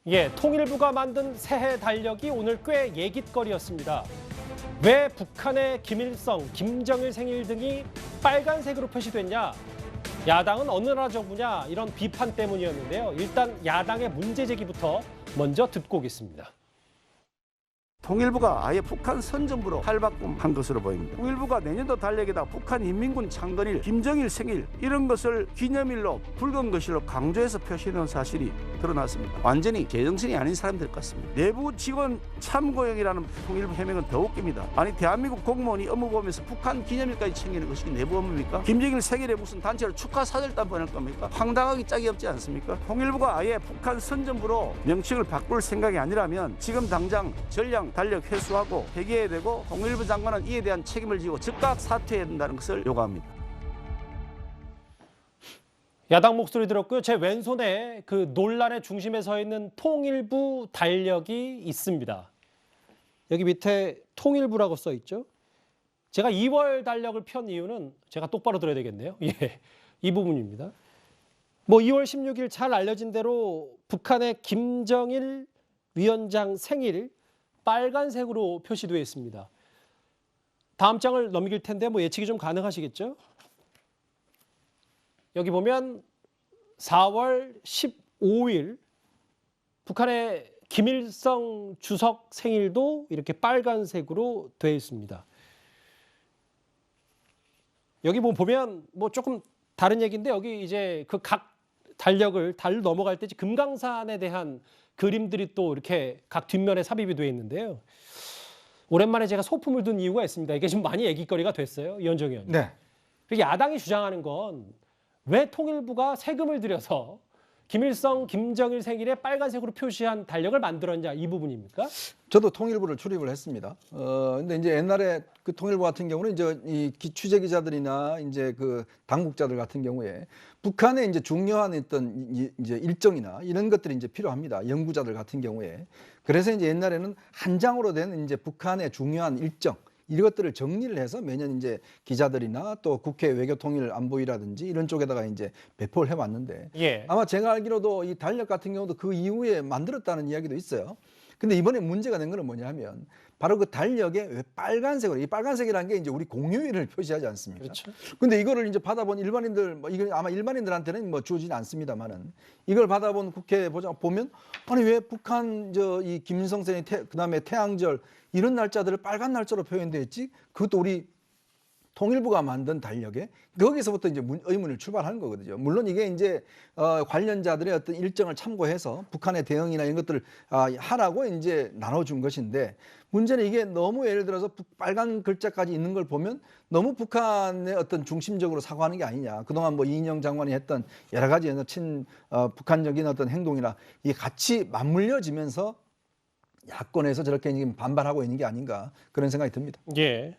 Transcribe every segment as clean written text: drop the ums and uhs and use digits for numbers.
예, 통일부가 만든 새해 달력이 오늘 꽤 얘깃거리였습니다. 왜 북한의 김일성, 김정일 생일 등이 빨간색으로 표시됐냐? 야당은 어느 나라 정부냐? 이런 비판 때문이었는데요. 일단 야당의 문제 제기부터 먼저 듣고 오겠습니다. 통일부가 아예 북한 선전부로 탈바꿈한 것으로 보입니다. 통일부가 내년도 달력에다 북한 인민군 창건일, 김정일 생일 이런 것을 기념일로 붉은 것으로 강조해서 표시해놓은 사실이 드러났습니다. 완전히 제정신이 아닌 사람들 같습니다. 내부 직원 참고용이라는 통일부 해명은 더 웃깁니다. 아니 대한민국 공무원이 업무 보면서 북한 기념일까지 챙기는 것이 내부 업무입니까? 김정일 생일에 무슨 단체로 축하 사절단 보낼 겁니까? 황당하기 짝이 없지 않습니까? 통일부가 아예 북한 선전부로 명칭을 바꿀 생각이 아니라면 지금 당장 전량 달력 회수하고 폐기해야 되고 통일부 장관은 이에 대한 책임을 지고 즉각 사퇴해야 된다는 것을 요구합니다. 야당 목소리 들었고요. 제 왼손에 그 논란의 중심에 서 있는 통일부 달력이 있습니다. 여기 밑에 통일부라고 써 있죠. 제가 2월 달력을 편 이유는 제가 똑바로 들어야 되겠네요. 예, 이 부분입니다. 2월 16일 잘 알려진 대로 북한의 김정일 위원장 생일 빨간색으로 표시되어 있습니다. 다음 장을 넘길 텐데 예측이 좀 가능하시겠죠? 여기 보면 4월 15일 북한의 김일성 주석 생일도 이렇게 빨간색으로 되어 있습니다. 여기 보면 조금 다른 얘기인데 여기 이제 그 각 달력을 넘어갈 때 금강산에 대한 그림들이 또 이렇게 각 뒷면에 삽입이 되어 있는데요. 오랜만에 제가 소품을 둔 이유가 있습니다. 이게 지금 많이 얘기거리가 됐어요. 이현정 의원님. 네. 야당이 주장하는 건 왜 통일부가 세금을 들여서 김일성, 김정일 생일에 빨간색으로 표시한 달력을 만들었냐 이 부분입니까? 저도 통일부를 출입을 했습니다. 근데 이제 옛날에 그 통일부 같은 경우는 이제 이 취재 기자들이나 이제 그 당국자들 같은 경우에 북한의 이제 중요한 어떤 이제 일정이나 이런 것들이 이제 필요합니다. 연구자들 같은 경우에. 그래서 이제 옛날에는 한 장으로 된 이제 북한의 중요한 일정 이런 것들을 정리를 해서 매년 이제 기자들이나 또 국회 외교통일안보위라든지 이런 쪽에다가 이제 배포를 해왔는데 예. 아마 제가 알기로도 이 달력 같은 경우도 그 이후에 만들었다는 이야기도 있어요. 근데 이번에 문제가 된 거는 뭐냐면 바로 그 달력에 왜 빨간색으로 이 빨간색이라는 게 이제 우리 공휴일을 표시하지 않습니까? 그렇죠. 근데 이거를 이제 받아본 일반인들 이건 아마 일반인들한테는 주어지진 않습니다만은 이걸 받아본 국회 보면 아니 왜 북한 이 김일성 생일 그다음에 태양절 이런 날짜들을 빨간 날짜로 표현돼 있지? 그것도 우리 통일부가 만든 달력에 거기서부터 이제 의문을 출발하는 거거든요. 물론 이게 이제 관련자들의 어떤 일정을 참고해서 북한의 대응이나 이런 것들을 하라고 이제 나눠준 것인데 문제는 이게 너무 예를 들어서 빨간 글자까지 있는 걸 보면 너무 북한의 어떤 중심적으로 사고하는 게 아니냐. 그동안 이인영 장관이 했던 여러 가지 북한적인 어떤 행동이나 이게 같이 맞물려지면서 야권에서 저렇게 지금 반발하고 있는 게 아닌가 그런 생각이 듭니다. 예.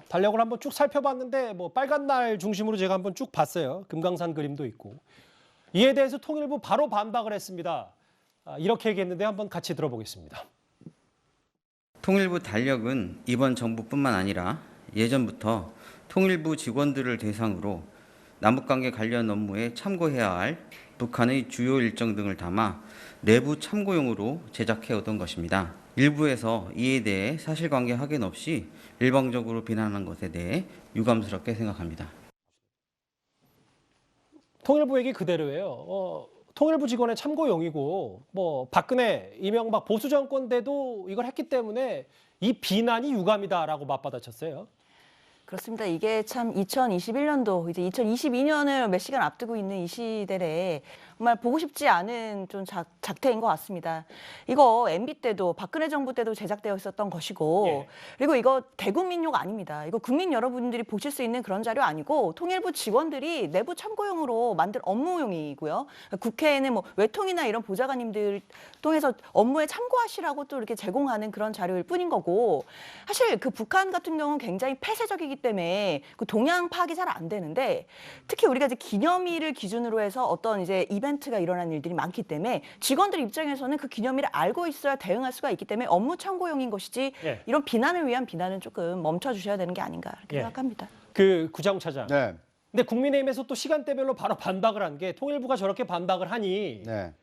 달력을 한번 쭉 살펴봤는데 빨간 날 중심으로 제가 한번 쭉 봤어요. 금강산 그림도 있고. 이에 대해서 통일부 바로 반박을 했습니다. 이렇게 얘기했는데 한번 같이 들어보겠습니다. 통일부 달력은 이번 정부뿐만 아니라 예전부터 통일부 직원들을 대상으로 남북관계 관련 업무에 참고해야 할 북한의 주요 일정 등을 담아 내부 참고용으로 제작해오던 것입니다. 일부에서 이에 대해 사실관계 확인 없이 일방적으로 비난하는 것에 대해 유감스럽게 생각합니다. 통일부 얘기 그대로예요. 통일부 직원의 참고용이고 박근혜, 이명박 보수 정권 때도 이걸 했기 때문에 이 비난이 유감이다라고 맞받아쳤어요. 그렇습니다. 이게 참 2021년도 이제 2022년을 몇 시간 앞두고 있는 이 시대에 정말 보고 싶지 않은 좀 작태인 것 같습니다. 이거 MB 때도 박근혜 정부 때도 제작되어 있었던 것이고 예. 그리고 이거 대국민용 아닙니다. 이거 국민 여러분들이 보실 수 있는 그런 자료 아니고 통일부 직원들이 내부 참고용으로 만든 업무용이고요. 국회에는 외통이나 이런 보좌관님들 통해서 업무에 참고하시라고 또 이렇게 제공하는 그런 자료일 뿐인 거고 사실 그 북한 같은 경우는 굉장히 폐쇄적이기 때문에 그 동향 파악이 잘 안 되는데 특히 우리가 이제 기념일을 기준으로 해서 어떤 이제 이벤트가 일어나는 일들이 많기 때문에 직원들 입장에서는 그 기념일을 알고 있어야 대응할 수가 있기 때문에 업무 참고용인 것이지 예. 이런 비난을 위한 비난은 조금 멈춰 주셔야 되는 게 아닌가 이렇게 예. 생각합니다. 그 구장차장. 네. 근데 국민의힘에서 또 시간대별로 바로 반박을 한 게 통일부가 저렇게 반박을 하니 네.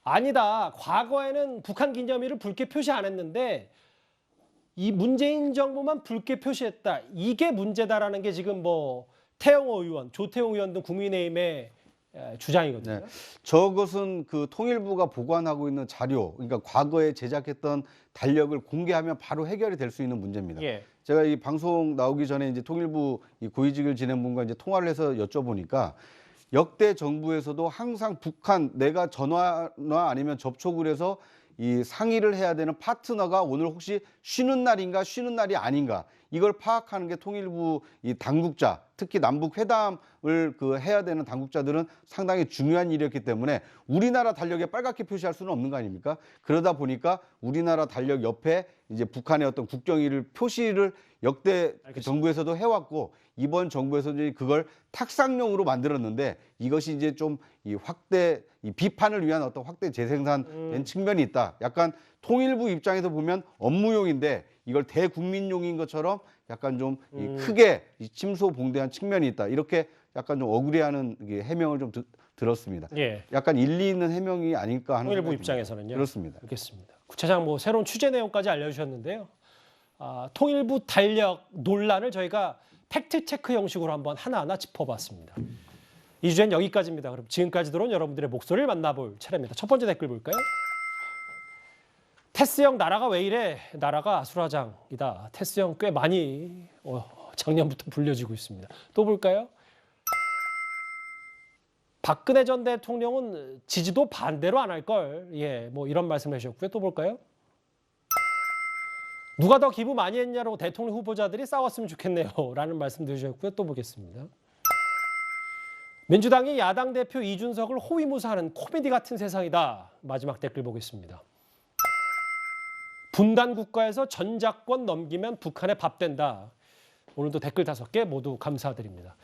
아니다. 과거에는 북한 기념일을 붉게 표시 안 했는데 이 문재인 정부만 붉게 표시했다. 이게 문제다라는 게 지금 뭐 태영호 의원, 조태용 의원 등 국민의힘의 주장이거든요. 네. 저것은 그 통일부가 보관하고 있는 자료, 그러니까 과거에 제작했던 달력을 공개하면 바로 해결이 될 수 있는 문제입니다. 예. 제가 이 방송 나오기 전에 이제 통일부 이 고위직을 지낸 분과 이제 통화를 해서 여쭤보니까 역대 정부에서도 항상 북한 내가 전화나 아니면 접촉을 해서 이 상의를 해야 되는 파트너가 오늘 혹시 쉬는 날인가 쉬는 날이 아닌가 이걸 파악하는 게 통일부 이 당국자, 특히 남북 회담을 그 해야 되는 당국자들은 상당히 중요한 일이었기 때문에 우리나라 달력에 빨갛게 표시할 수는 없는 거 아닙니까? 그러다 보니까 우리나라 달력 옆에 이제 북한의 어떤 국경일을 표시를 역대 그 정부에서도 해왔고 이번 정부에서 이제 그걸 탁상용으로 만들었는데 이것이 이제 좀 이 확대 이 비판을 위한 어떤 확대 재생산된 측면이 있다. 약간 통일부 입장에서 보면 업무용인데 이걸 대국민용인 것처럼 약간 좀 이 크게 이 침소봉대한 측면이 있다. 이렇게 약간 좀 억울해하는 이게 해명을 좀 들었습니다. 예. 약간 일리 있는 해명이 아닐까 하는 통일부 생각이 듭니다. 입장에서는요. 그렇습니다. 알겠습니다. 구체장 뭐 새로운 취재 내용까지 알려주셨는데요. 통일부 달력 논란을 저희가 팩트 체크 형식으로 한번 하나하나 짚어봤습니다. 이 주제는 여기까지입니다. 그럼 지금까지 들어온 여러분들의 목소리를 만나볼 차례입니다. 첫 번째 댓글 볼까요? 테스 형 나라가 왜 이래? 나라가 아수라장이다. 테스 형 꽤 많이 작년부터 불려지고 있습니다. 또 볼까요? 박근혜 전 대통령은 지지도 반대로 안 할 걸. 예, 뭐 이런 말씀을 하셨고요. 또 볼까요? 누가 더 기부 많이 했냐고 대통령 후보자들이 싸웠으면 좋겠네요. 라는 말씀 드리셨고요. 또 보겠습니다. 민주당이 야당 대표 이준석을 호위무사하는 코미디 같은 세상이다. 마지막 댓글 보겠습니다. 분단 국가에서 전작권 넘기면 북한에 밥 된다. 오늘도 댓글 5개 모두 감사드립니다.